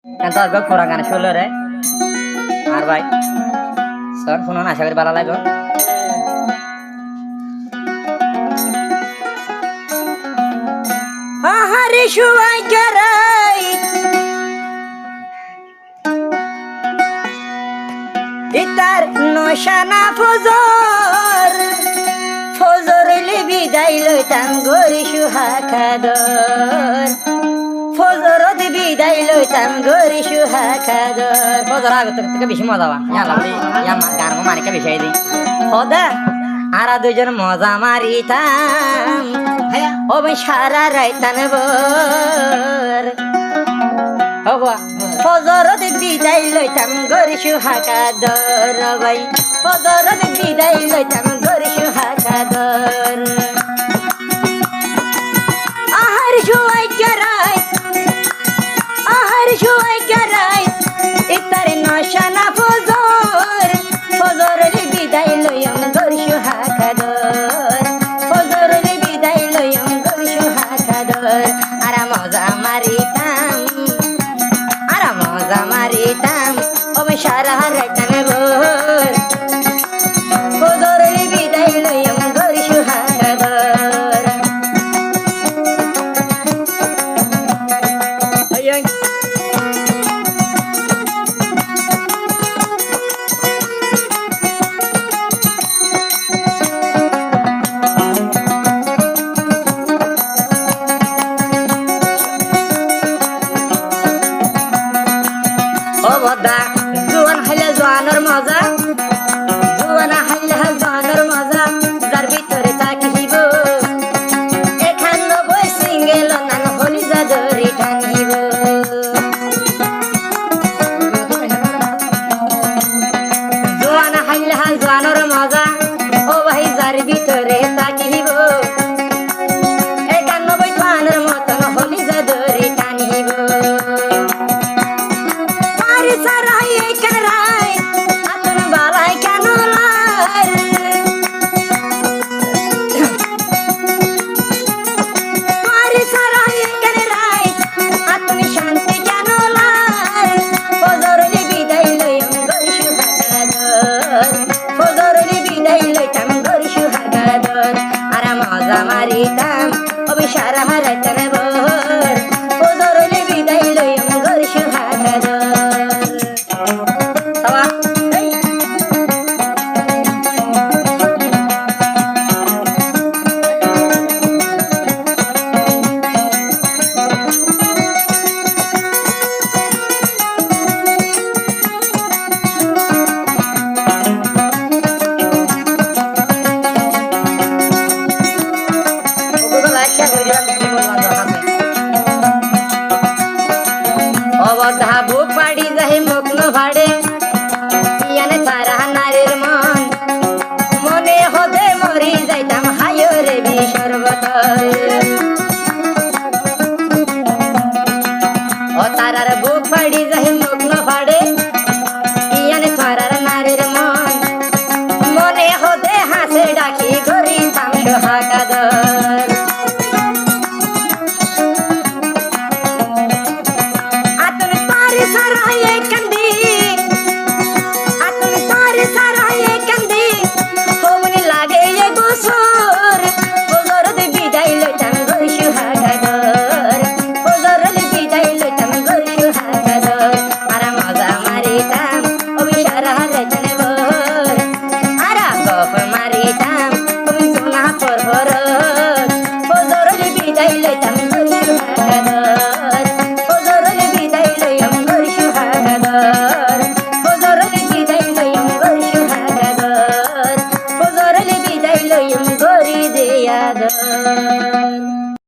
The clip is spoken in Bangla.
ఎంత পুরাগানে শুনলো রে আর ভাই স্যার শুনুন আশা করি ভালো লাগবে আহারে শুয়াই গরাই ইতার নশানা ফজর ফজর বিদায় লইতাম গরি সুহাখাদর ফজরত বিদায় লইতাম গরি সুহাখাদর ফজর আগে থেকে বেশি মজা বা গান মানিকা বেশি দিই হদা আর দুজন মজা মারিতাম ওই সারা রাইতান বর ফজরত বিদায় লইতাম গরি সুহাখাদর ভাই ফজরত বিদায় লইতাম গরি সুহাখাদর আহার শুয়াই গরাই ইতার নশানা ফজর ফজর বিদায় লইম গরি সুহাখাদর ফজর বিদায় লইম গরি সুহাখাদর আর মজা মারিতাম ওই সারা রাইতান ভোর ফজর বিদায় লইম গরি সুহাখাদর জোয়ান হাইলে জোয়ানোর মজা জোয়ানা হাইলে জোয়ানোর মজা যার ভিতরে থাকিব এখান বই সিঙ্গেল নান হলি যাদরি টানিব জোয়ানা হাইলে জোয়ানোর মজা ও ভাই যার ভিতরে থাকিব এখান বই জোয়ানোর মতন হলি যাদরি টানিব সারাই কারাই আতন বালাই কেন লাই মারি সারাই কারাই আতন শান্তি কেন লাই ফজর বিদায় লইম গরি সুহাগাদর ফজর বিদায় লইতাম গরি সুহাগাদর আর মজা মারিতাম ওই সারা রাইতান ভোর ফজর বিদায় লইম গরি সুহাগাদর অবধাবু পাড়ি যাই মগ্ন ভাড়ে ইয়ানে সারা নারীর মন মনে হদে মরি যাইতাম হায়রে বিসর্বত ও তারার বুক পাড়ি যাই মগ্ন ভাড়ে ইয়ানে সারার নারীর মন মনে হদে হাসে ডাকি গরিতাম সুহাগাদর সারাই